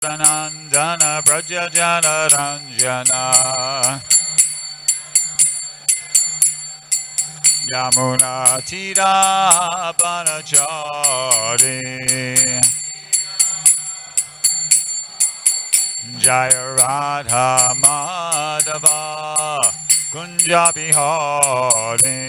Nandana Braja Jana Ranjana Yamuna Tira Banachari Jaya Radha Madhava Kunja Bihari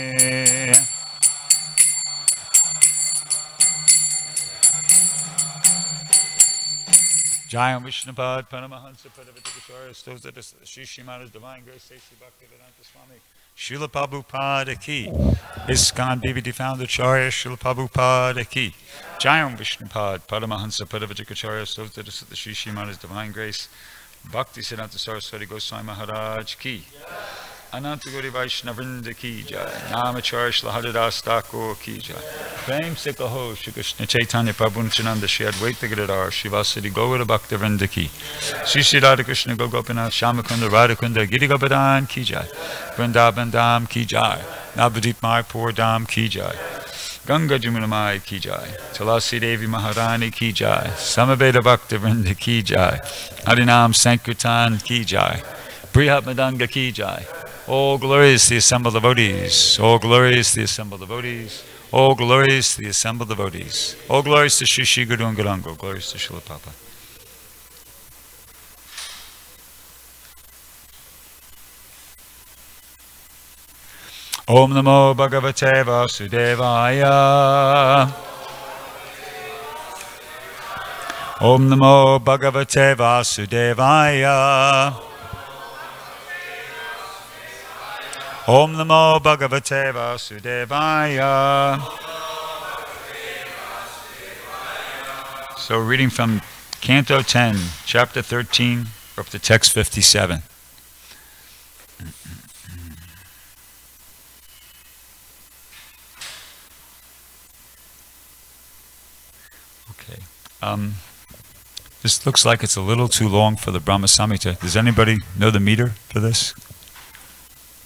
Jayam Vishnupad Paramahansa Padavatikashara Stoza Shishimana's Divine Grace Sesi Bhaktivedanta Swami Srila Prabhupada Ki ISKCON BBD Founder Charya Srila Prabhupada Ki Jayam Vishnupad Paramahansa Padavatikashara Stoza Shishimana's Divine Grace Bhakti Siddhanta Saraswati Goswami Maharaj Ki Ananta Gauri Vaishnavrinda Ki Jai Namacharya Shri Haridas Thakur Ki Jai Prem Se Kaho Shri Krishna Chaitanya Prabhu Nityananda Shri Advaita Giridhar Shivasati Gaura Bhakta Vrinda Ki Shri Shri Radha Krishna Gopinath Shamakunda Radhakunda Giri Govardhan Ki Jai Vrindavan Dham Ki Jai Navadip Mayapur Dham Ki Jai Ganga Jamunamai Ki Jai Tulasi Devi Maharani Ki Jai Samaveda Bhakta Vrinda Ki Jai Harinam Sankirtan Ki Jai Brihat Madanga Ki Jai. All glorious the assembled devotees. All glorious the assembled devotees. All glorious the assembled devotees. All glorious to Shri Shri Guru and Gauranga. Glorious to Srila Prabhupada. Om Namo Bhagavate Vasudevaya. Om Namo Bhagavate Vasudevaya. Om Namo Bhagavate Vasudevaya. So reading from Canto 10, Chapter 13, up to text 57. Okay. This looks like it's a little too long for the Brahma Samhita. Does anybody know the meter for this?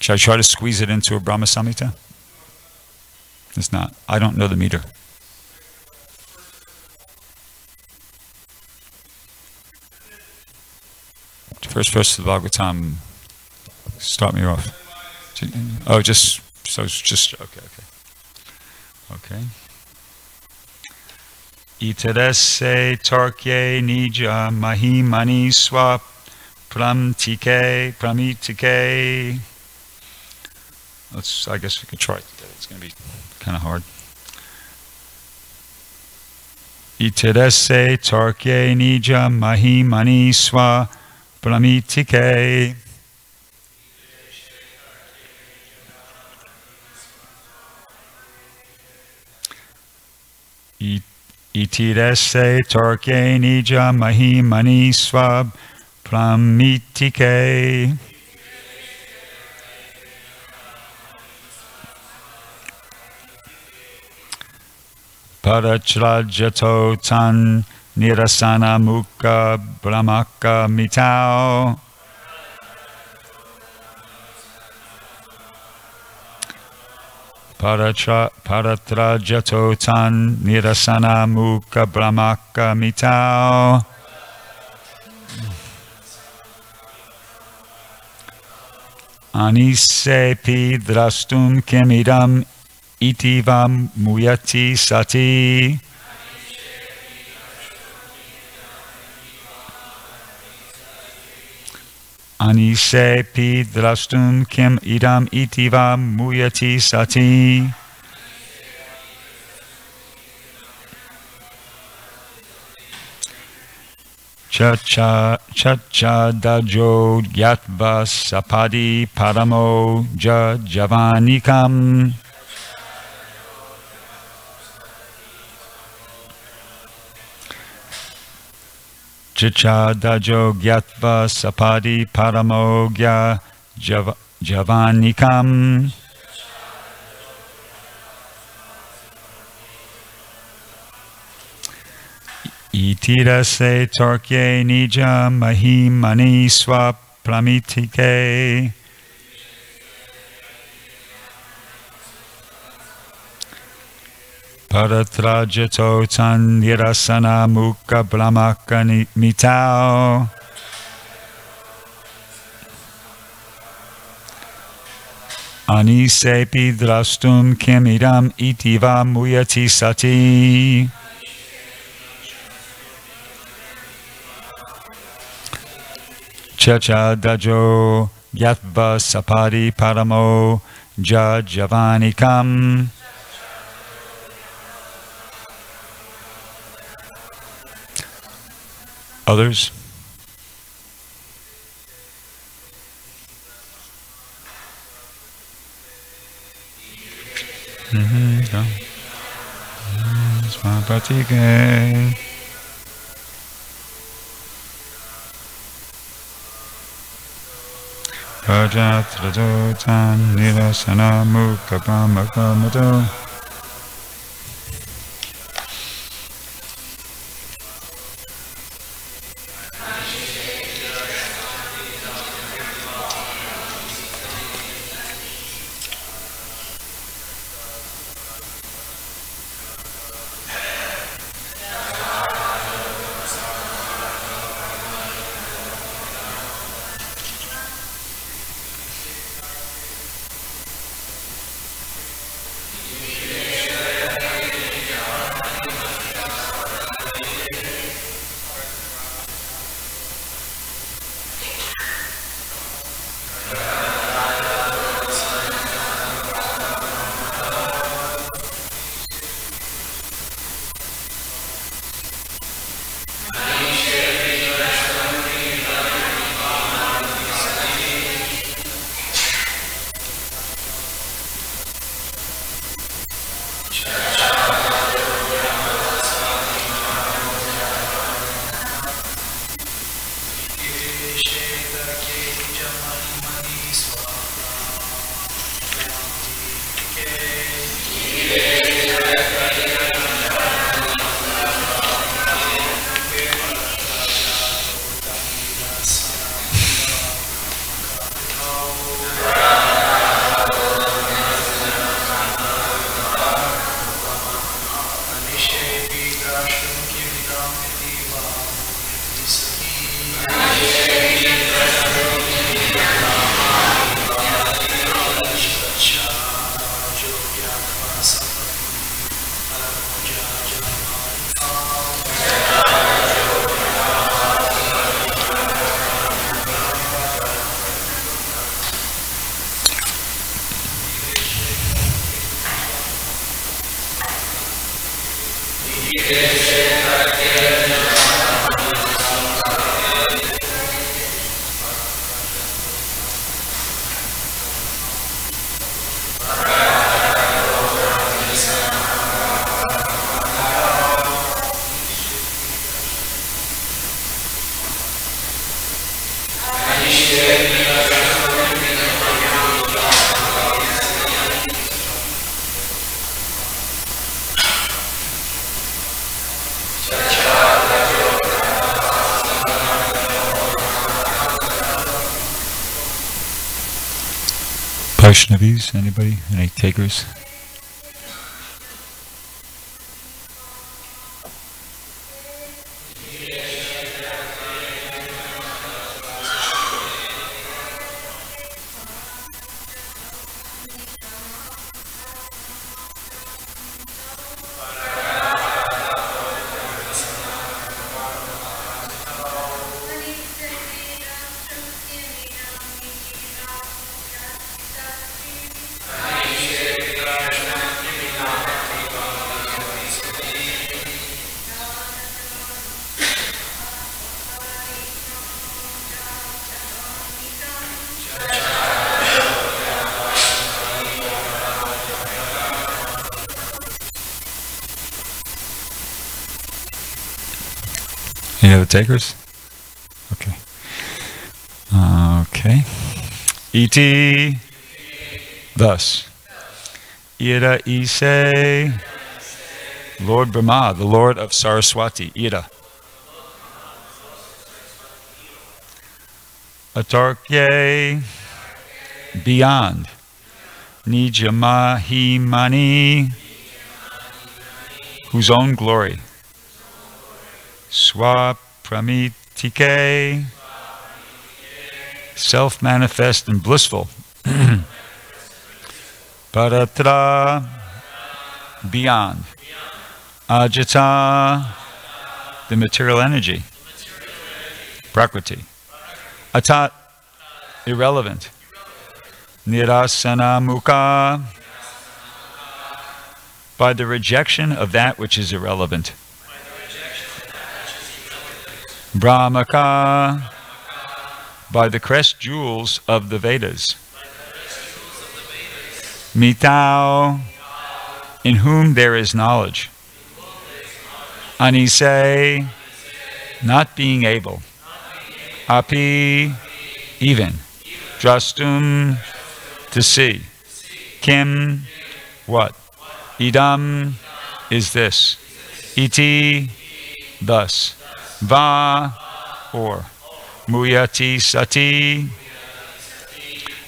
Should I try to squeeze it into a Brahma Samhita? It's not. I don't know the meter. First verse of the Bhagavatam. Start me off. Oh, just okay. Itarese tarkye nija mahimani swa pramitike. I guess we could try it. It's going to be kind of hard. Itarese tarkye nija mahimani swa pramitike. Itirese tarke nija mahimani swa pramitike. Parachrajato tan nirasana mukha brahmaka mitao. Paratrajato tan nirasana mukha brahmaka mitao. Anisepi drastum kemidam itivam muyati sati. Anisepi drastum kim idam itivam muyati sati. Chacha dajo gyatva sapadi paramo javanikam. Chacha dajo gyatva sapadi paramo javanikam. Itirase tarkye nija mahimani swa pramitike. Paratrajato tan nirasana mukha brahmaka mitao. Anisepi drastum kimidam itiva muyati sati. Chacha dajo yatva sapadi paramo javanikam. Others? Swapatige. Rajatrajo tan nirasana mukha brahmaka mato. Vaishnavis, anybody? Any takers? Any other takers? Okay. Okay. Iti. Thus. Ida Ise. Lord Brahma, the Lord of Saraswati. Ida. Atarkye. Beyond. Nijamahimani. whose own glory, swapramitike, self-manifest and blissful, paratra, beyond, ajata, the material energy, prakriti, atat, irrelevant, nirasana mukha, by the rejection of that which is irrelevant, brahmaka, by the crest jewels of the Vedas, mitau, in whom there is knowledge, anise, not being able, api, even, drastum, to see, kim, what, idam, is this, iti, thus, va, or, muyati sati,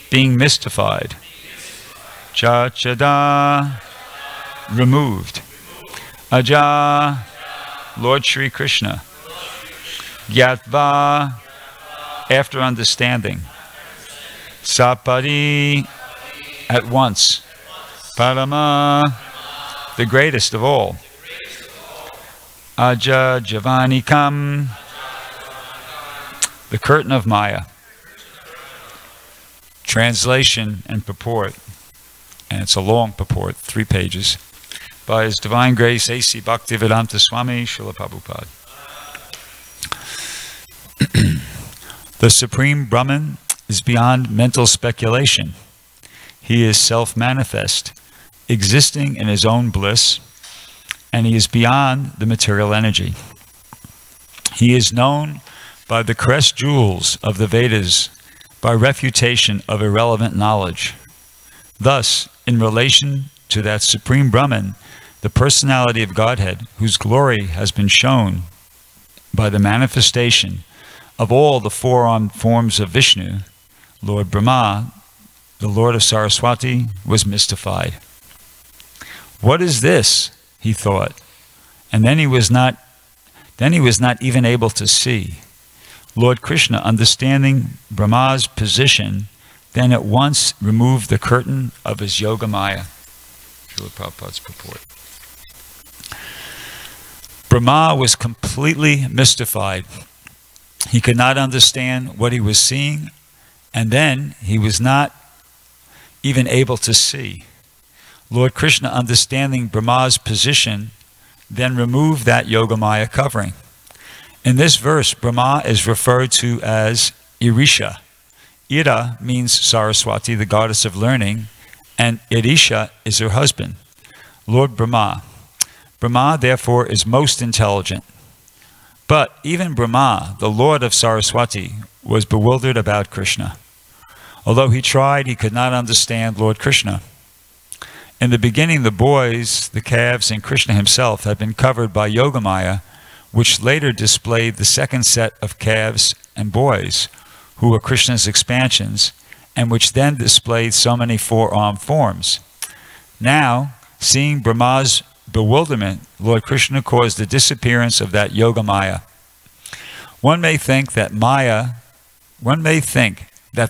being mystified, chachada, removed, aja, Lord Shri Krishna, gyatva, after understanding, sapadi, at once, parama, the greatest of all, aja javanikam, the curtain of Maya. Translation and purport, and it's a long purport, 3 pages, by His Divine Grace A.C. Bhaktivedanta Swami Srila Prabhupada. The Supreme Brahman is beyond mental speculation. He is self-manifest, existing in His own bliss, and He is beyond the material energy. He is known by the crest jewels of the Vedas, by refutation of irrelevant knowledge. Thus, in relation to that Supreme Brahman, the personality of Godhead, whose glory has been shown by the manifestation of all the 4-armed forms of Vishnu, Lord Brahma, the Lord of Saraswati, was mystified. What is this? He thought, and then he was not even able to see. Lord Krishna, understanding Brahma's position, then at once removed the curtain of his Yoga Maya. Srila Prabhupada's purport. Brahma was completely mystified. He could not understand what he was seeing, and then he was not even able to see. Lord Krishna, understanding Brahma's position, then removed that Yoga Maya covering. In this verse, Brahma is referred to as Irisha. Ira means Saraswati, the goddess of learning, and Irisha is her husband, Lord Brahma. Brahma, therefore, is most intelligent. But even Brahma, the Lord of Saraswati, was bewildered about Krishna. Although he tried, he could not understand Lord Krishna. In the beginning, the boys, the calves, and Krishna himself had been covered by Yoga Maya, which later displayed the second set of calves and boys, who were Krishna's expansions, and which then displayed so many 4-armed forms. Now, seeing Brahma's bewilderment, Lord Krishna caused the disappearance of that Yoga Maya. One may think that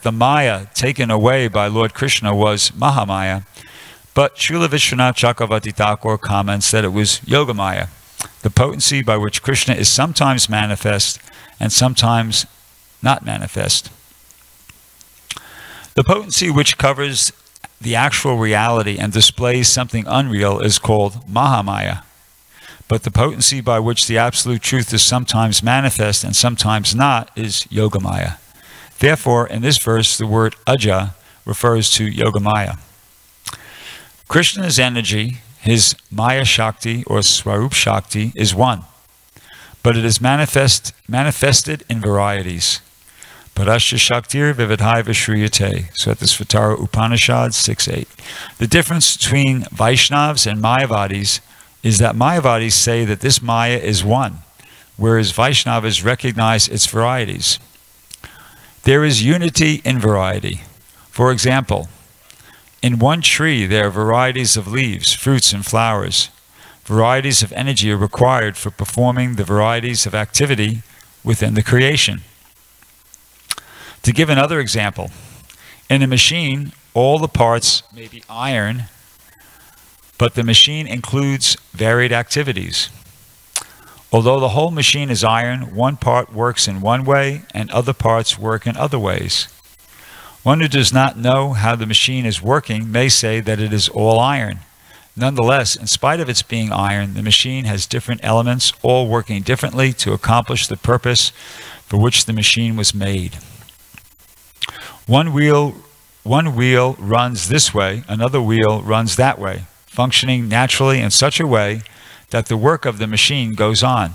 the Maya taken away by Lord Krishna was Mahamaya, but Srila Vishwanath Chakravarti Thakur comments that it was Yoga Maya, the potency by which Krishna is sometimes manifest and sometimes not manifest. The potency which covers the actual reality and displays something unreal is called Mahamaya. But the potency by which the absolute truth is sometimes manifest and sometimes not is Yogamaya. Therefore, in this verse, the word Aja refers to Yogamaya. Krishna's energy, his Maya Shakti or Swarup Shakti, is one, but it is manifested in varieties. Parasya Shaktir Vividhai Vishriyate. Svatara Upanishad 6.8. The difference between Vaishnavas and Mayavadis is that Mayavadis say that this Maya is one, whereas Vaishnavas recognize its varieties. There is unity in variety. For example, in one tree there are varieties of leaves, fruits, and flowers. Varieties of energy are required for performing the varieties of activity within the creation. To give another example, in a machine, all the parts may be iron, but the machine includes varied activities. Although the whole machine is iron, one part works in one way and other parts work in other ways. One who does not know how the machine is working may say that it is all iron. Nonetheless, in spite of its being iron, the machine has different elements, all working differently to accomplish the purpose for which the machine was made. One wheel runs this way, another wheel runs that way, functioning naturally in such a way that the work of the machine goes on.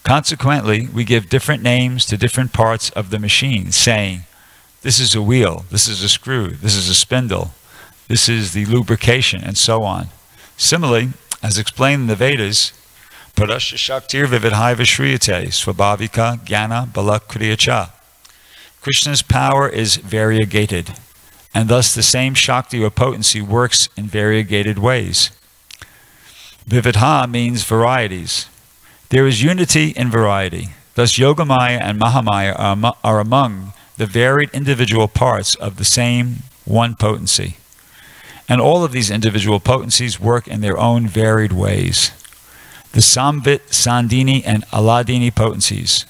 Consequently, we give different names to different parts of the machine, saying, this is a wheel, this is a screw, this is a spindle, this is the lubrication, and so on. Similarly, as explained in the Vedas, Parasya Shaktir Vividhai Vishriyate Swabhavika Jnana Bala Kriyacha. Krishna's power is variegated, and thus the same Shakti or potency works in variegated ways. Vividha means varieties. There is unity in variety. Thus Yogamaya and Mahamaya are among the varied individual parts of the same one potency. And all of these individual potencies work in their own varied ways. The Samvit, Sandini, and Aladini potencies,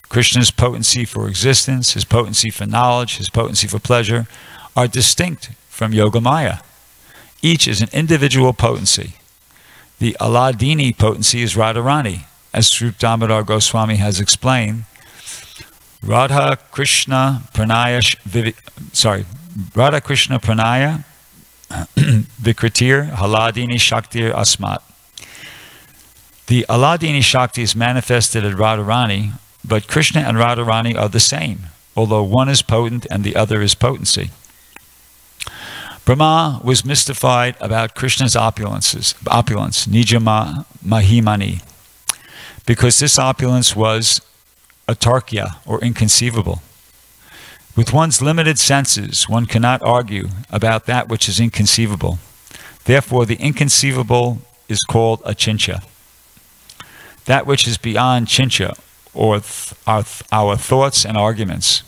Krishna's potency for existence, his potency for knowledge, his potency for pleasure, are distinct from Yogamaya. Each is an individual potency. The Aladini potency is Radharani, as Srup Damodar Goswami has explained. Radha Krishna Pranaya Vikritir Haladini Shaktir Asmat. The Aladini Shakti is manifested at Radharani, but Krishna and Radharani are the same, although one is potent and the other is potency. Brahma was mystified about Krishna's opulence, Nijama Mahimani, because this opulence was atarkya, or inconceivable. With one's limited senses, one cannot argue about that which is inconceivable. Therefore, the inconceivable is called achintya. That which is beyond chintya, or our thoughts and arguments.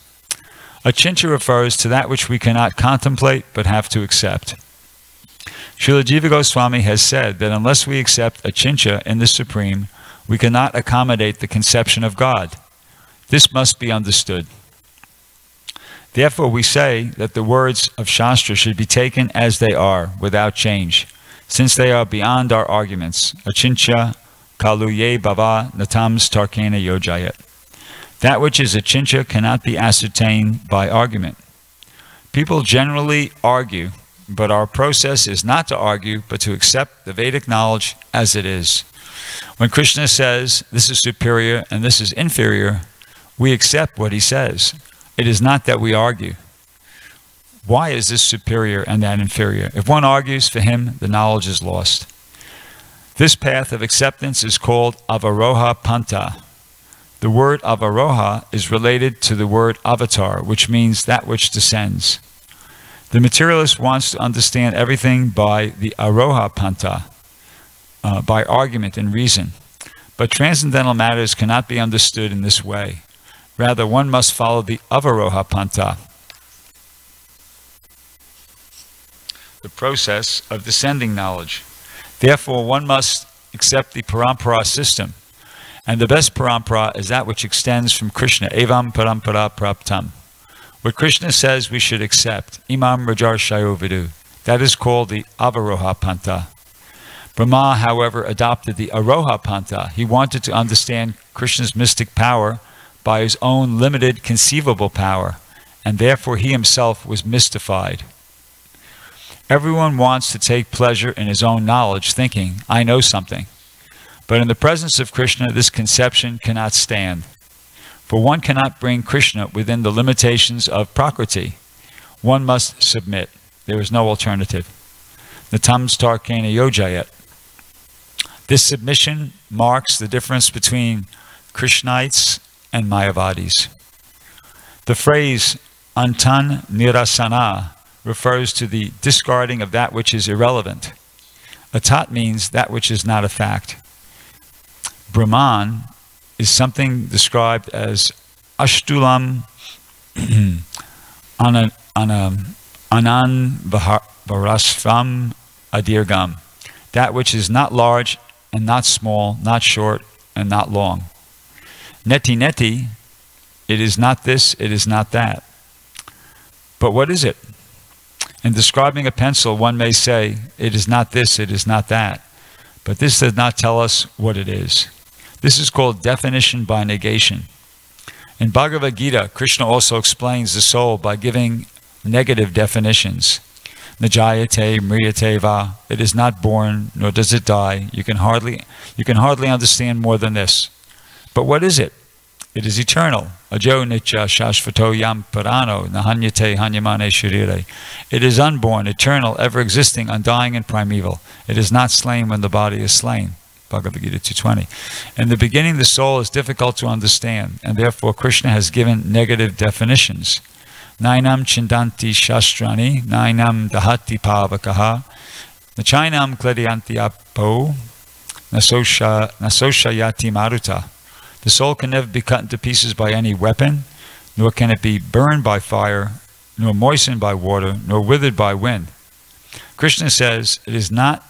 Achintya refers to that which we cannot contemplate but have to accept. Srila Jiva Goswami has said that unless we accept achintya in the Supreme, we cannot accommodate the conception of God. This must be understood. Therefore, we say that the words of Shastra should be taken as they are, without change, since they are beyond our arguments. Achintya kaluye bhava natams tarkena yojayat. That which is achintya cannot be ascertained by argument. People generally argue, but our process is not to argue, but to accept the Vedic knowledge as it is. When Krishna says, this is superior and this is inferior, we accept what he says. It is not that we argue. Why is this superior and that inferior? If one argues, for him, the knowledge is lost. This path of acceptance is called avaroha panta. The word avaroha is related to the word avatar, which means that which descends. The materialist wants to understand everything by the aroha panta, by argument and reason. But transcendental matters cannot be understood in this way. Rather, one must follow the avaroha panta, the process of descending knowledge. Therefore, one must accept the parampara system. And the best parampara is that which extends from Krishna, evam parampara praptam. What Krishna says we should accept, imam rajar shayo vidu. That is called the avaroha panta. Brahma, however, adopted the aroha panta. He wanted to understand Krishna's mystic power by his own limited conceivable power, and therefore he himself was mystified. Everyone wants to take pleasure in his own knowledge, thinking, I know something. But in the presence of Krishna, this conception cannot stand. For one cannot bring Krishna within the limitations of Prakriti. One must submit. There is no alternative. Natam starkena yojayat. This submission marks the difference between Krishnites and Mayavadis. The phrase antan nirasana refers to the discarding of that which is irrelevant. Atat means that which is not a fact. Brahman is something described as ashtulam anan varasvam adirgam. That which is not large and not small, not short and not long. Neti neti, it is not this, it is not that. But what is it? In describing a pencil, one may say, it is not this, it is not that. But this does not tell us what it is. This is called definition by negation. In Bhagavad Gita, Krishna also explains the soul by giving negative definitions. Najayate mriyate va. It is not born, nor does it die. You can hardly understand more than this. But what is it? It is eternal. Ajo nitya shashvato yam parano nahanyate hanyamane sharire. It is unborn, eternal, ever existing, undying, and primeval. It is not slain when the body is slain. Bhagavad Gita 2:20. In the beginning, the soul is difficult to understand, and therefore Krishna has given negative definitions. Nainam chindanti shastrani, nainam dahati pavakaha, nachainam kledianti apo, nasoshayati maruta. The soul can never be cut into pieces by any weapon, nor can it be burned by fire, nor moistened by water, nor withered by wind. Krishna says it is not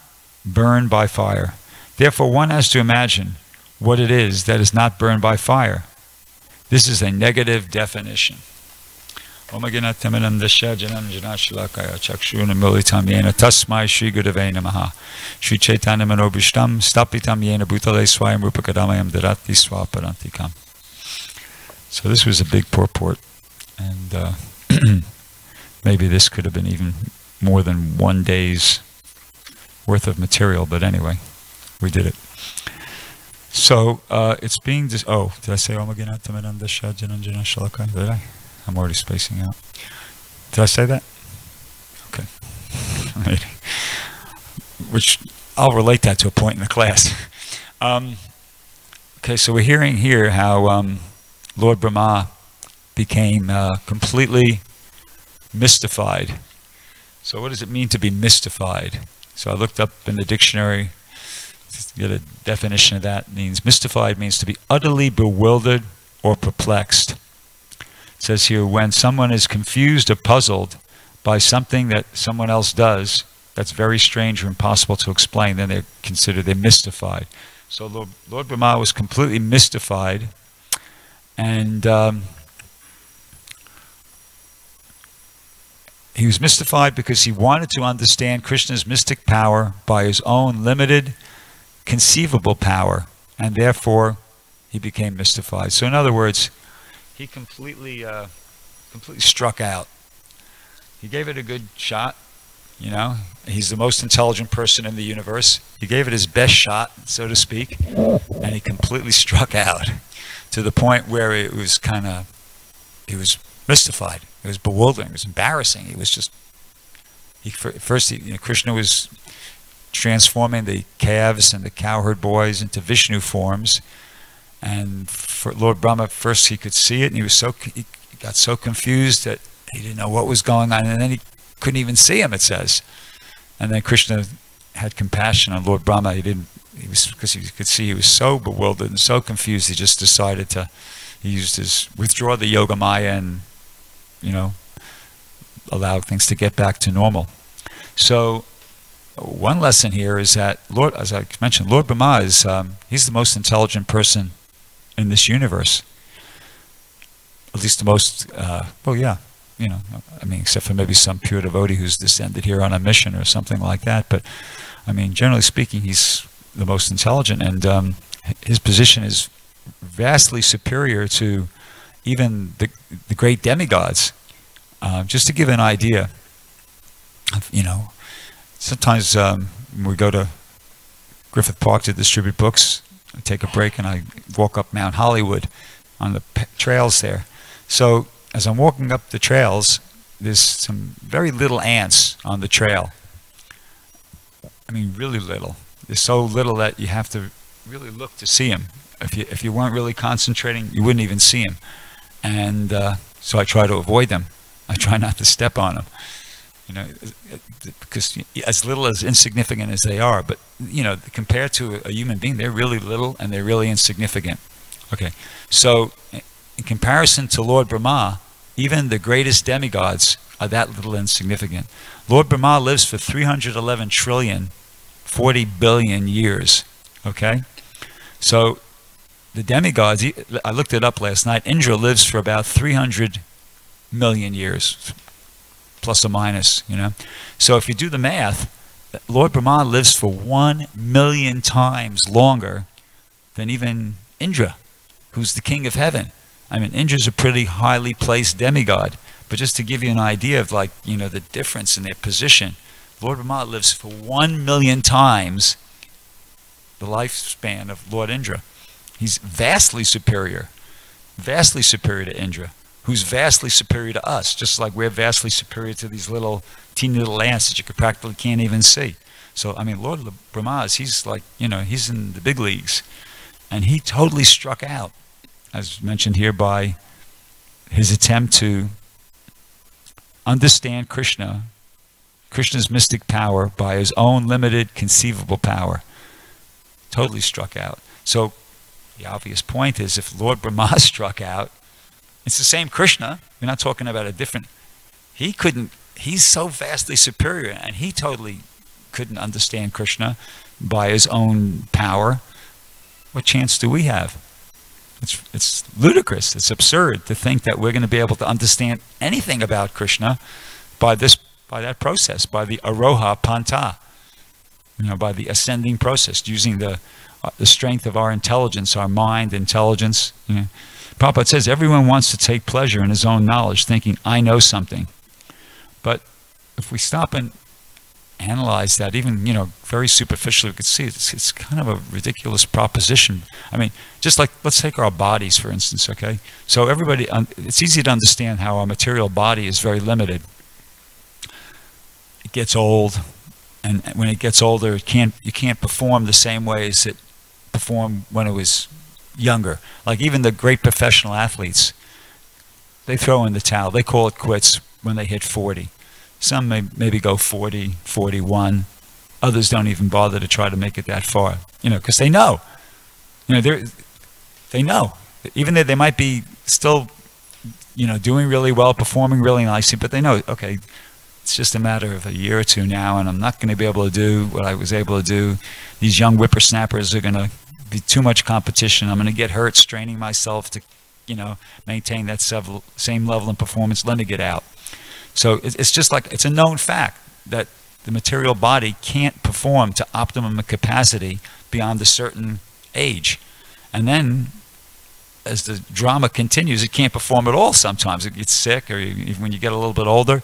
burned by fire. Therefore, one has to imagine what it is that is not burned by fire. This is a negative definition. Tasmai Shri Gurave Namaha. Shri Chaitanya Manobhishtam Stapitam Yena Bhutale Swayam Rupakadamayam Darati Swaparantikam. So this was a big purport, and maybe this could have been even more than one day's worth of material, but anyway, we did it. So it's being did I say Did I? I'm already spacing out. Did I say that? Okay. Which I'll relate that to a point in the class. Okay, so we're hearing here how Lord Brahma became completely mystified. So what does it mean to be mystified? So I looked up in the dictionary to get a definition of that. Mystified means to be utterly bewildered or perplexed. It says here, when someone is confused or puzzled by something that someone else does that's very strange or impossible to explain, then they're mystified. So Lord Brahma was completely mystified, and he was mystified because he wanted to understand Krishna's mystic power by his own limited conceivable power, and therefore he became mystified. So in other words, he completely struck out. He gave it a good shot, you know. He's the most intelligent person in the universe. He gave it his best shot, so to speak, and he completely struck out to the point where he was mystified. It was bewildering. It was embarrassing. He was just, Krishna was transforming the calves and the cowherd boys into Vishnu forms. And for Lord Brahma, first he could see it, and he got so confused that he didn't know what was going on, and then he couldn't even see him, it says. And then Krishna had compassion on Lord Brahma. Because he could see he was so bewildered and so confused, he just decided to, withdraw the Yoga Maya and, allow things to get back to normal. So one lesson here is that, as I mentioned, Lord Brahma is, he's the most intelligent person in this universe. At least the most, except for maybe some pure devotee who's descended here on a mission or something like that. But, generally speaking, he's the most intelligent, and his position is vastly superior to even the great demigods. Just to give an idea, sometimes when we go to Griffith Park to distribute books, I take a break and I walk up Mount Hollywood on the trails there. So as I'm walking up the trails, there's some very little ants on the trail. Really little. They're so little that you have to really look to see them. If you weren't really concentrating, you wouldn't even see them. And so I try to avoid them. I try not to step on them. because as little as insignificant as they are, but compared to a human being, they're really little and they're really insignificant. Okay, so in comparison to Lord Brahma, even the greatest demigods are that little insignificant. Lord Brahma lives for 311 trillion, 40 billion years. Okay, so the demigods, I looked it up last night, Indra lives for about 300 million years, plus or minus, So if you do the math, Lord Brahma lives for 1 million times longer than even Indra, who's the king of heaven. I mean, Indra's a pretty highly placed demigod, but just to give you an idea of the difference in their position, Lord Brahma lives for 1 million times the lifespan of Lord Indra. He's vastly superior to Indra, who's vastly superior to us, just like we're vastly superior to these teeny little ants that you practically can't even see. So, I mean, Lord Brahma, he's he's in the big leagues. And he totally struck out, as mentioned here, by his attempt to understand Krishna's mystic power by his own limited conceivable power. Totally struck out. So, the obvious point is, if Lord Brahma struck out, it's the same Krishna. We're not talking about a different. He's so vastly superior, and he totally couldn't understand Krishna by his own power. What chance do we have? It's ludicrous. It's absurd to think that we're going to be able to understand anything about Krishna by that process, by the Aroha Panta, by the ascending process, using the strength of our intelligence, our mind intelligence. Prabhupada says everyone wants to take pleasure in his own knowledge, thinking, I know something. But if we stop and analyze that, even, very superficially, we could see it's kind of a ridiculous proposition. I mean, just like, let's take our bodies, for instance, okay? So everybody, it's easy to understand how our material body is very limited. It gets old, and when it gets older, you can't perform the same way as it performed when it was younger. Like even the great professional athletes, they throw in the towel. They call it quits when they hit 40. Some maybe go 40, 41. Others don't even bother to try to make it that far, because they know. They know. Even though they might be still, doing really well, performing really nicely, but they know, okay, it's just a matter of a year or two now, and I'm not going to be able to do what I was able to do. These young whippersnappers are going to be too much competition. I'm going to get hurt straining myself to, maintain that same level of performance. Let me get out. So it's just like, it's a known fact that the material body can't perform to optimum capacity beyond a certain age. And then, as the drama continues, it can't perform at all sometimes. It gets sick, or even when you get a little bit older,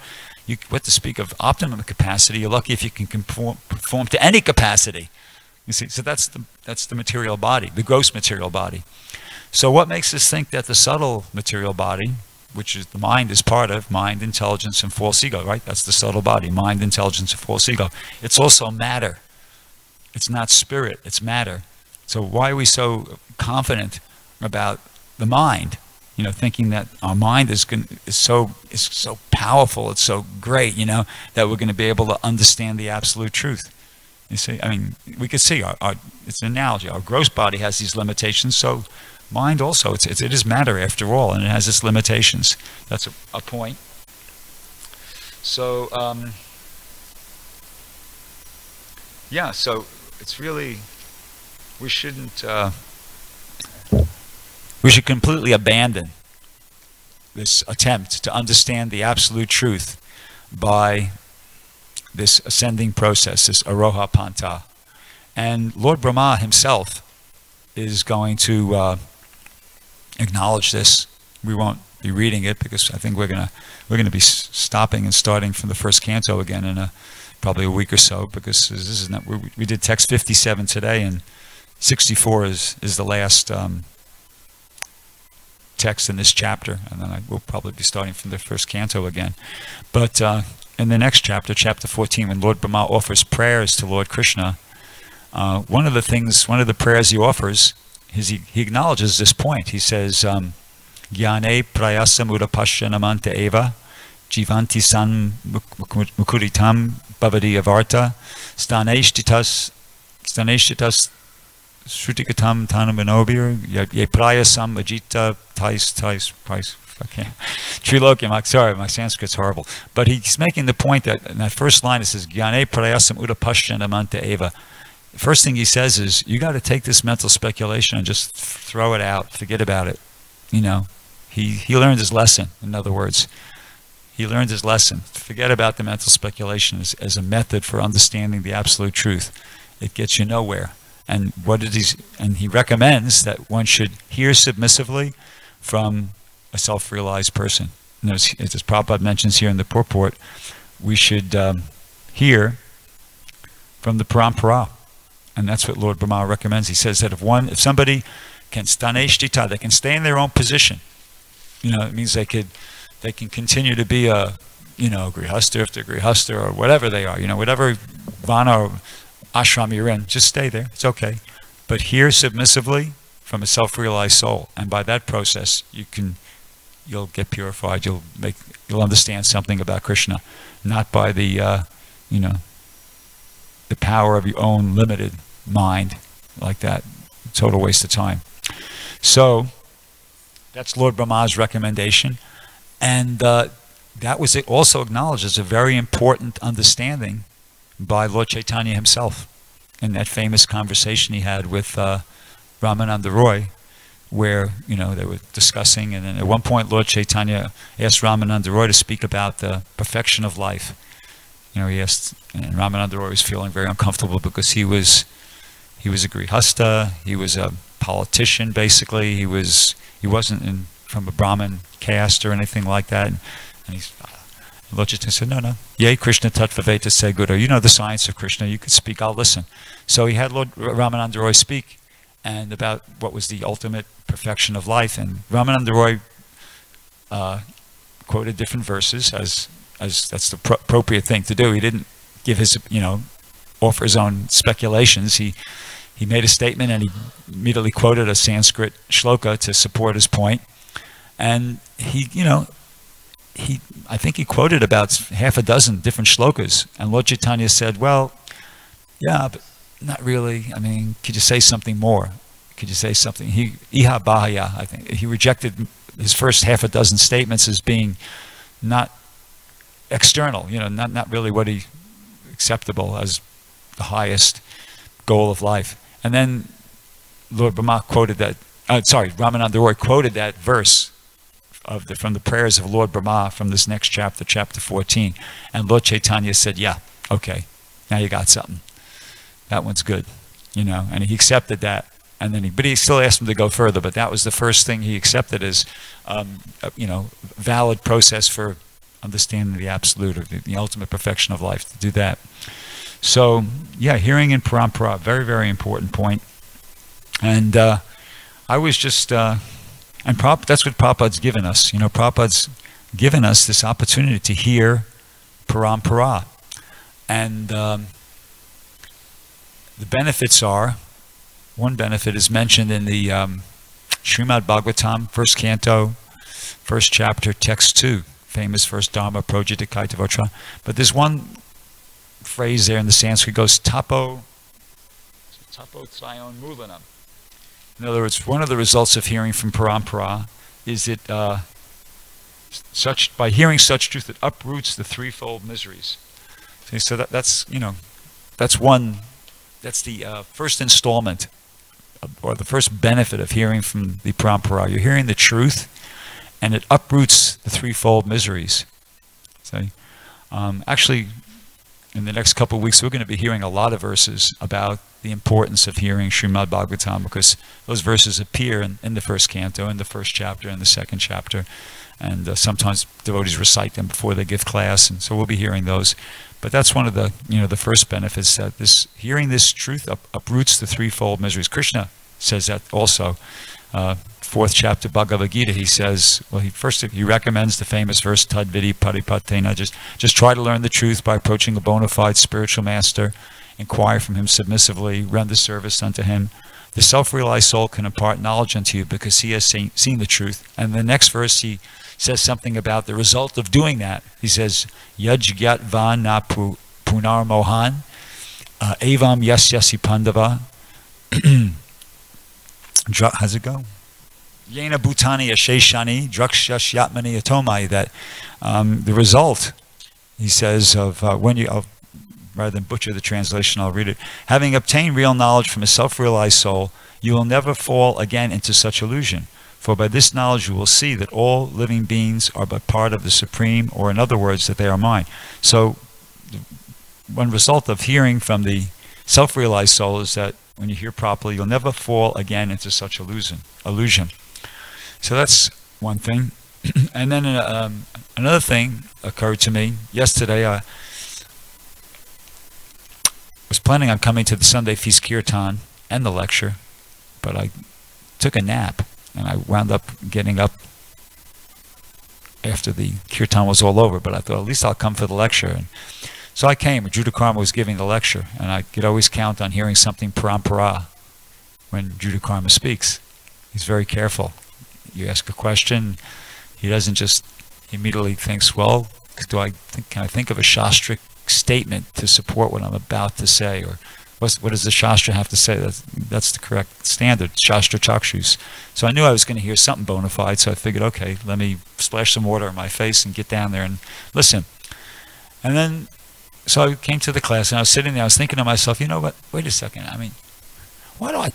what to speak of optimum capacity, you're lucky if you can perform to any capacity. You see, so that's the material body, the gross material body. So what makes us think that the subtle material body, which is the mind is part of, mind, intelligence, and false ego, right? That's the subtle body, mind, intelligence, and false ego. It's also matter. It's not spirit, it's matter. So why are we so confident about the mind? Thinking that our mind is so powerful, it's so great, that we're going to be able to understand the absolute truth. You see, I mean, we could see it's an analogy. Our gross body has these limitations, so mind also, it is matter after all, and it has its limitations. That's a point. So, yeah, so it's really, we shouldn't, we should completely abandon this attempt to understand the absolute truth by this ascending process, this Aroha Panta. And Lord Brahma himself is going to acknowledge this. We won't be reading it because I think we're gonna be stopping and starting from the first canto again in probably a week or so, because this is not, we did text 57 today, and 64 is the last text in this chapter, and then we'll probably be starting from the first canto again. But in the next chapter, chapter 14, when Lord Brahma offers prayers to Lord Krishna, one of the prayers he offers is he acknowledges this point. He says, Jnane prayasam udapashyanamanta eva jivanti san mukuritam bhavati avarta staneshtitas Shrutikatam Tanam Ye Prayasam Ajita Tais okay. Trilokyam, sorry, my Sanskrit's horrible. But he's making the point that in that first line it says Gyane Prayasam Udapashyanamanta Eva. The first thing he says is you got to take this mental speculation and just throw it out, forget about it. You know, he learned his lesson, in other words. He learned his lesson. Forget about the mental speculation as a method for understanding the absolute truth. It gets you nowhere. And he recommends that one should hear submissively from a self-realized person. And as Prabhupada mentions here in the purport, we should hear from the parampara. And that's what Lord Brahma recommends. He says that if somebody can staneshtita, they can stay in their own position. You know, it means they can continue to be a, grihastha after grihastha or whatever they are, whatever vana or ashram you're in, just stay there. It's okay. But hear submissively from a self-realized soul, and by that process, you'll get purified. You'll understand something about Krishna, not by the the power of your own limited mind, like that. Total waste of time. So that's Lord Brahma's recommendation, and that was also acknowledged as a very important understanding by Lord Chaitanya himself in that famous conversation he had with Ramananda Roy, where they were discussing, and then at one point Lord Chaitanya asked Ramananda Roy to speak about the perfection of life. He asked, and Ramananda Roy was feeling very uncomfortable because he was a grihastha, he was a politician basically, he wasn't from a Brahmin caste or anything like that, and Lord Chaitanya said, no, Yea Krishna Tattvaveta Se Guru. You know the science of Krishna, you could speak, I'll listen. So he had Lord Ramananda Roy speak, and about what was the ultimate perfection of life. And Ramananda Roy quoted different verses, as that's the appropriate thing to do. He didn't give his, offer his own speculations. He made a statement, and he immediately quoted a Sanskrit shloka to support his point. And I think he quoted about half a dozen different shlokas, and Lord Chaitanya said, well, yeah, but not really. I mean, could you say something more? Could you say something? Iha bahaya, I think. He rejected his first half a dozen statements as being not external, not really what he acceptable as the highest goal of life. And then Lord Brahma quoted that, Ramananda Roy quoted that verse from the prayers of Lord Brahma from this next chapter, chapter 14. And Lord Chaitanya said, yeah, okay, now you got something. That one's good, and he accepted that. And then but he still asked him to go further, but that was the first thing he accepted as, valid process for understanding the absolute, or the ultimate perfection of life, to do that. So, yeah, hearing in parampara, very, very important point. And I was just, that's what Prabhupada's given us. Prabhupada's given us this opportunity to hear parampara. And the benefits are, one benefit is mentioned in the Srimad Bhagavatam, first canto, first chapter, text 2, famous first Dharma Projitikaitavatra. But there's one phrase there in the Sanskrit goes tapo tsayon mulanam. In other words, one of the results of hearing from parampara is it by hearing such truth, it uproots the threefold miseries. So that's the first installment, or the first benefit of hearing from the parampara. You're hearing the truth, and it uproots the threefold miseries. So, actually, in the next couple of weeks, we're going to be hearing a lot of verses about the importance of hearing Srimad Bhagavatam, because those verses appear in the first canto, in the first chapter, in the second chapter, and sometimes devotees recite them before they give class, and so we'll be hearing those. But that's one of the the first benefits, that hearing this truth uproots the threefold miseries. Krishna says that also. Fourth chapter Bhagavad Gita, he says, well, he recommends the famous verse, Tad Vidi Paripatena, just try to learn the truth by approaching a bona fide spiritual master, inquire from him submissively, render service unto him. The self-realized soul can impart knowledge unto you because he has seen the truth. And the next verse he says something about the result of doing that. He says, Yajgyat va na punar mohan, evam yasyasi pandava. How's it go? Yena bhutani asheshani drakshash yatmani atomai. That the result, he says, of when you, rather than butcher the translation, I'll read it. Having obtained real knowledge from a self-realized soul, you will never fall again into such illusion. For by this knowledge you will see that all living beings are but part of the Supreme, or in other words, that they are mine. So one result of hearing from the self-realized soul is that when you hear properly, you'll never fall again into such illusion. So that's one thing. And then another thing occurred to me yesterday. I was planning on coming to the Sunday Feast Kirtan and the lecture, but I took a nap, and I wound up getting up after the Kirtan was all over, but I thought at least I'll come for the lecture. And so I came. Judah Karma was giving the lecture, and I could always count on hearing something parampara when Judah Karma speaks. He's very careful. You ask a question, he doesn't just immediately thinks, well, can I think of a shastric statement to support what I'm about to say, or what does the Shastra have to say? That's the correct standard, Shastra Chakshus. So I knew I was going to hear something bona fide, so I figured, okay, let me splash some water on my face and get down there and listen. And then, so I came to the class, and I was sitting there, I was thinking to myself, you know what, wait a second, I mean, why do I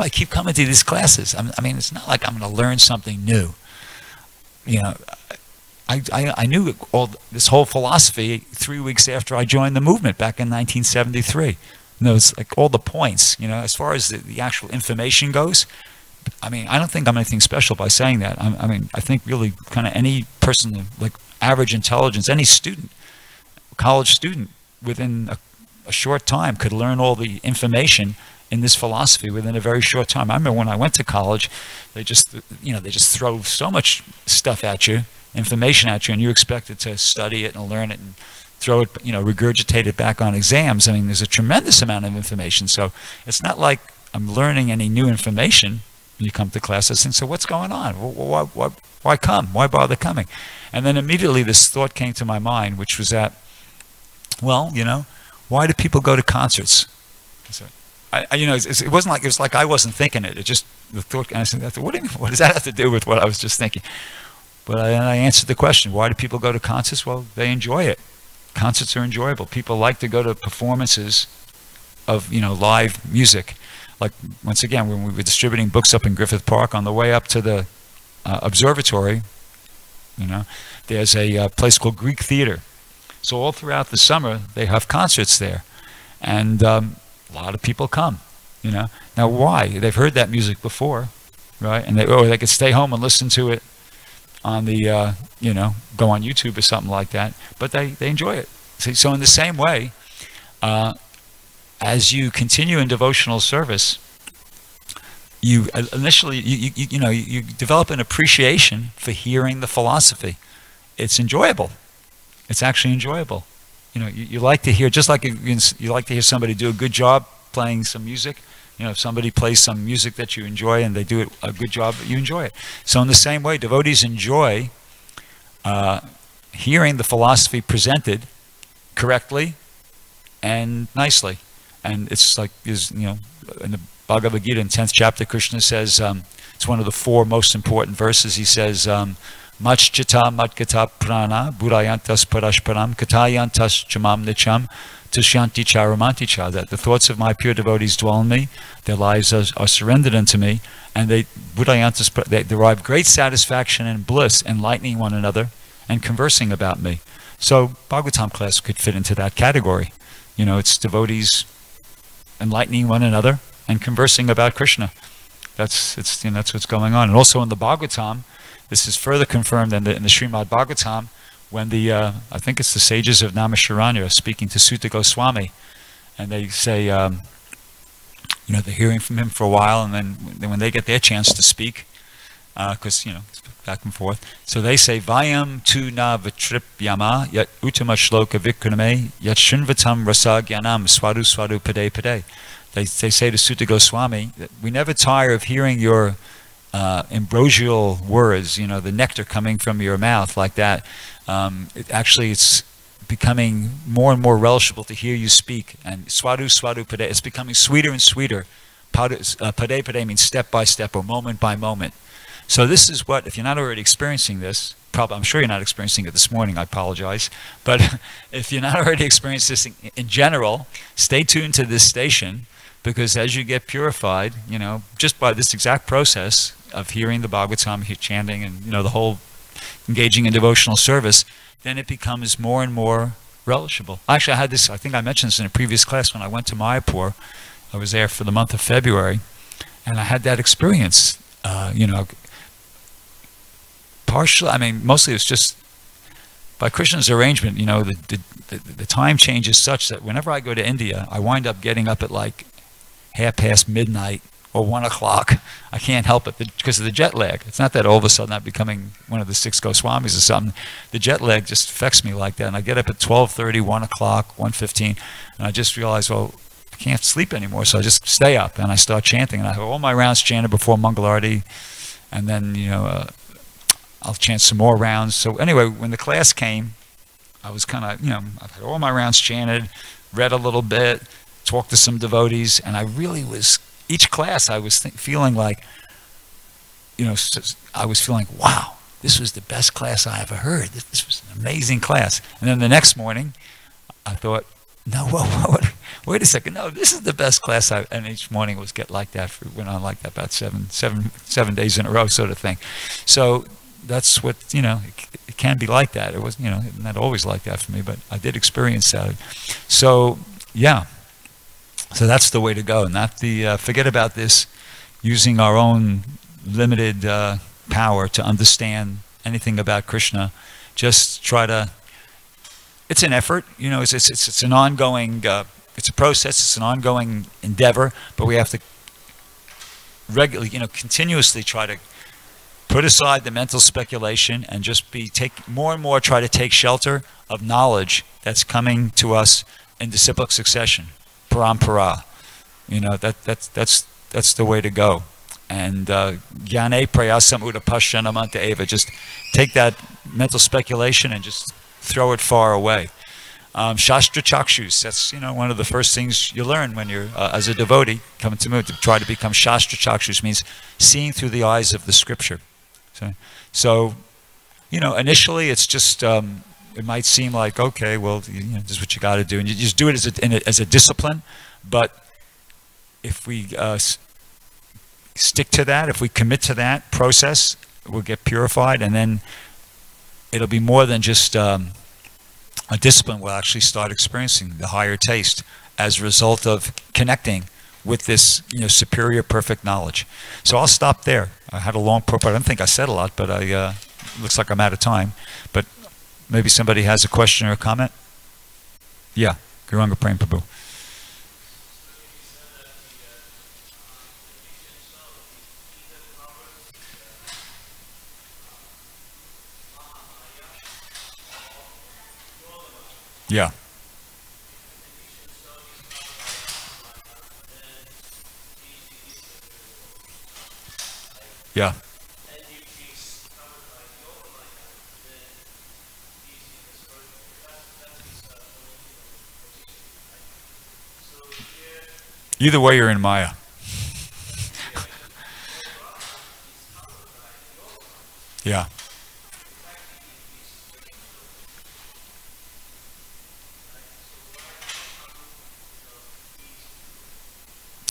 keep coming to these classes? I mean, it's not like I'm going to learn something new. You know, I knew all this whole philosophy 3 weeks after I joined the movement back in 1973. You know, it's like all the points, you know, as far as the actual information goes. I mean, I don't think I'm anything special by saying that. I mean, I think really kind of any person, like average intelligence, any student, college student, within a short time could learn all the information in this philosophy within a very short time. I remember when I went to college, they just throw so much stuff at you, information at you, and you're expected to study it and learn it and throw it, you know, regurgitate it back on exams. I mean, there's a tremendous amount of information, so it's not like I'm learning any new information when you come to classes. And so what's going on? Why come? Why bother coming? And then immediately this thought came to my mind, which was that, well, you know, why do people go to concerts? So it wasn't like, it was like I wasn't thinking it. It just, the thought, and I said, what do you mean? What does that have to do with what I was just thinking? But I answered the question, why do people go to concerts? Well, they enjoy it. Concerts are enjoyable. People like to go to performances of, you know, live music. Like, once again, when we were distributing books up in Griffith Park, on the way up to the observatory, you know, there's a place called Greek Theater. So all throughout the summer, they have concerts there. And a lot of people come, you know. Now, why? They've heard that music before, right? And they could stay home and listen to it on the, you know, go on YouTube or something like that. But they enjoy it. See, so in the same way, as you continue in devotional service, you initially, you develop an appreciation for hearing the philosophy. It's enjoyable. It's actually enjoyable. You know, you like to hear, just like you like to hear somebody do a good job playing some music. You know, if somebody plays some music that you enjoy and they do it a good job, you enjoy it. So in the same way, devotees enjoy hearing the philosophy presented correctly and nicely. And it's like, you know, in the Bhagavad Gita in 10th chapter, Krishna says, it's one of the 4 most important verses. He says, Machchita matgata prana burayantas parashparam katayantas chamam nicham tushanti charamanti, that the thoughts of my pure devotees dwell in me, their lives are surrendered unto me, and they derive great satisfaction and bliss, enlightening one another and conversing about me. So Bhagavatam class could fit into that category. You know, it's devotees enlightening one another and conversing about Krishna. That's what's going on. And also in the Bhagavatam, this is further confirmed in the Srimad Bhagavatam, when I think it's the sages of Naimisharanya speaking to Sutta Goswami, and they say, you know, they're hearing from him for a while, and then when they get their chance to speak, because, you know, it's back and forth, so they say, Vayam tu na vitripyama yat uttama shloka vikrame yat shinvatam rasa gyanam swadu swadu pade pade. They say to Sutta Goswami that we never tire of hearing your ambrosial words, the nectar coming from your mouth like that. It's becoming more and more relishable to hear you speak. And swadu, swadu, pade, it's becoming sweeter and sweeter. Pade, pade means step by step or moment by moment. So this is what, if you're not already experiencing this, I'm sure you're not experiencing it this morning, I apologize, but if you're not already experiencing this in general, stay tuned to this station, because as you get purified, just by this exact process of hearing the Bhagavatam, chanting, and the whole engaging in devotional service, then it becomes more and more relishable. Actually, I had this, I think I mentioned this in a previous class when I went to Mayapur. I was there for the month of February, and I had that experience, partially, mostly it's just by Krishna's arrangement, the time change is such that whenever I go to India, I wind up getting up at like midnight or 1 o'clock. I can't help it because of the jet lag. It's not that all of a sudden I'm becoming one of the 6 Goswamis or something. The jet lag just affects me like that. And I get up at 12:30, 1 o'clock, 1:15, and I just realize, well, I can't sleep anymore, so I just stay up and I start chanting. And I have all my rounds chanted before Mangalarti, and then, I'll chant some more rounds. So anyway, when the class came, I was kind of, I've had all my rounds chanted, read a little bit, talked to some devotees, and I really was, each class I was feeling like, I was feeling, wow, this was the best class I ever heard. This was an amazing class. And then the next morning, I thought, no, whoa, wait a second, no, this is the best class and each morning was went on like that about seven days in a row sort of thing. So that's what, it can be like that. It was, not always like that for me, but I did experience that. So, yeah. So that's the way to go. Not forget about this, using our own limited power to understand anything about Krishna. Just try to, it's an effort, it's an ongoing, it's a process, it's an ongoing endeavor, but we have to regularly, continuously try to put aside the mental speculation and just more and more try to take shelter of knowledge that's coming to us in disciplic succession, parampara. That's the way to go. And jnane prayasam udapashyanamanta eva, just take that mental speculation and just throw it far away. Shastra chakshus, that's one of the first things you learn when you're as a devotee coming to try to become Shastra chakshus, means seeing through the eyes of the scripture. So initially it's just it might seem like, okay, well, this is what you got to do, and you just do it as a discipline. But if we stick to that, if we commit to that process, we'll get purified, and then it'll be more than just a discipline. We'll actually start experiencing the higher taste as a result of connecting with this, superior, perfect knowledge. So I'll stop there. I had a long purport. I don't think I said a lot, but looks like I'm out of time. But maybe somebody has a question or a comment. Yeah, Gauranga Prem Prabhu. Yeah. Yeah. Either way, you're in Maya. Yeah.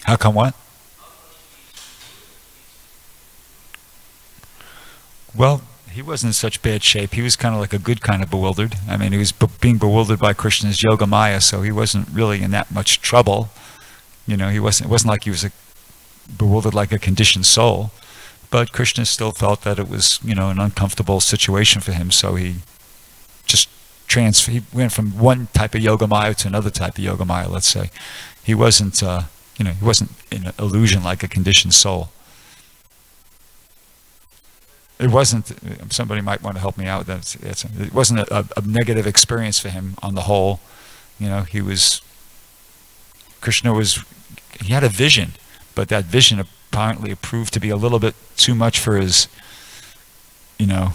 How come what? Well, he wasn't in such bad shape. He was kind of like a good kind of bewildered. I mean, he was being bewildered by Krishna's Yoga Maya, so he wasn't really in that much trouble. It wasn't like he was bewildered like a conditioned soul. But Krishna still felt that it was, an uncomfortable situation for him, so he just he went from one type of Yoga Maya to another type of Yoga Maya, let's say. He wasn't, he wasn't in illusion like a conditioned soul. It wasn't, somebody might want to help me out. It wasn't a negative experience for him on the whole. Krishna he had a vision, but that vision apparently proved to be a little bit too much for his, you know,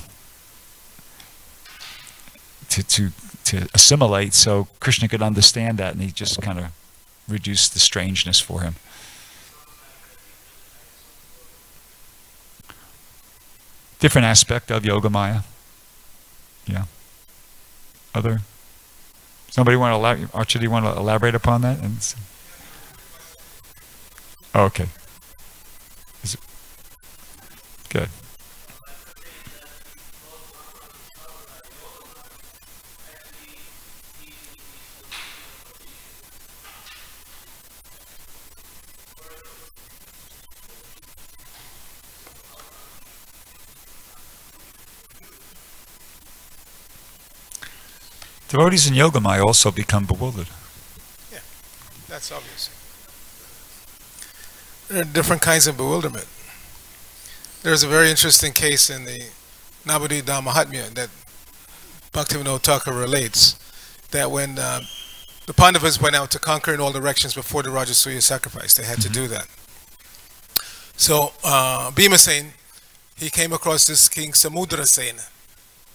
to assimilate, so Krishna could understand that, and he just kind of reduced the strangeness for him. Different aspect of Yogamaya. Yeah. Other? Somebody want to elaborate? Archie, do you want to elaborate upon that? Oh, okay. Is it good? Devotees in Yogamaya also become bewildered. Yeah, that's obvious. There are different kinds of bewilderment. There's a very interesting case in the Navadvip Mahatmya that Bhaktivinoda Thakur relates, that when the Pandavas went out to conquer in all directions before the Rajasuya sacrifice, they had to do that. So Bhimasen, he came across this King Samudrasena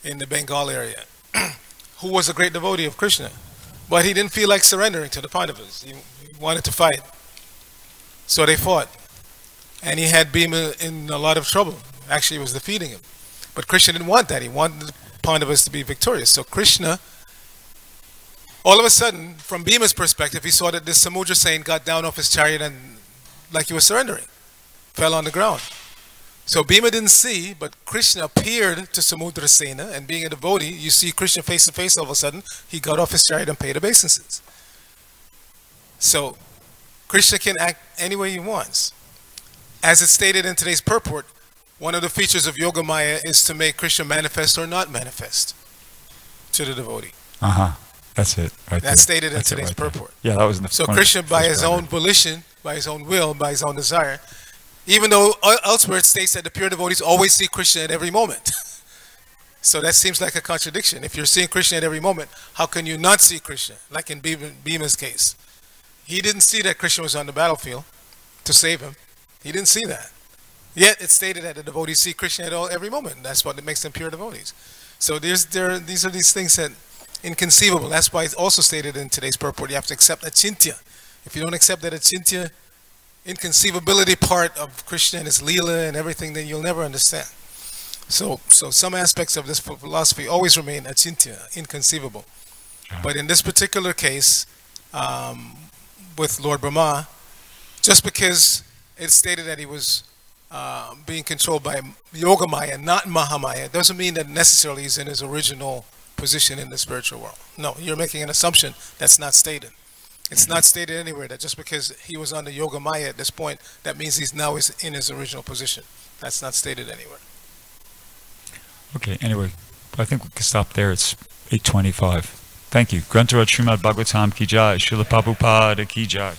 in the Bengal area, who was a great devotee of Krishna, but he didn't feel like surrendering to the Pandavas. He wanted to fight. So they fought. And he had Bhima in a lot of trouble. Actually, he was defeating him. But Krishna didn't want that. He wanted the Pandavas to be victorious. So Krishna, all of a sudden, from Bhima's perspective, he saw that this Samudrasena got down off his chariot and, like he was surrendering, fell on the ground. So Bhima didn't see, but Krishna appeared to Samudrasena, and being a devotee, you see Krishna face to face. All of a sudden, he got off his chariot and paid obeisances. So Krishna can act any way he wants. As it's stated in today's purport, one of the features of Yogamaya is to make Krishna manifest or not manifest to the devotee. That's it. Right. That's stated in today's purport. Yeah, that was in the. So Krishna, by his own volition, by his own will, by his own desire, even though elsewhere it states that the pure devotees always see Krishna at every moment. So that seems like a contradiction. If you're seeing Krishna at every moment, how can you not see Krishna? Like in Bhima's case. He didn't see that Krishna was on the battlefield to save him. He didn't see that. Yet it's stated that the devotees see Krishna at every moment. That's what makes them pure devotees. So these are these things that inconceivable. That's why it's also stated in today's purport, you have to accept achintya. If you don't accept that achintya, inconceivability part of Krishna and his Leela and everything, then you'll never understand. So some aspects of this philosophy always remain achintya, inconceivable. But in this particular case, with Lord Brahma, just because it's stated that he was being controlled by Yogamaya, not Mahamaya, doesn't mean that necessarily he's in his original position in the spiritual world. No, you're making an assumption that's not stated. It's not stated anywhere that just because he was under Yogamaya at this point, that means he's now in his original position. That's not stated anywhere. Okay, anyway, I think we can stop there. It's 8:25. Thank you. Grantaraj Srimad Bhagavatam Ki Jai, Srila Prabhupada Ki Jai.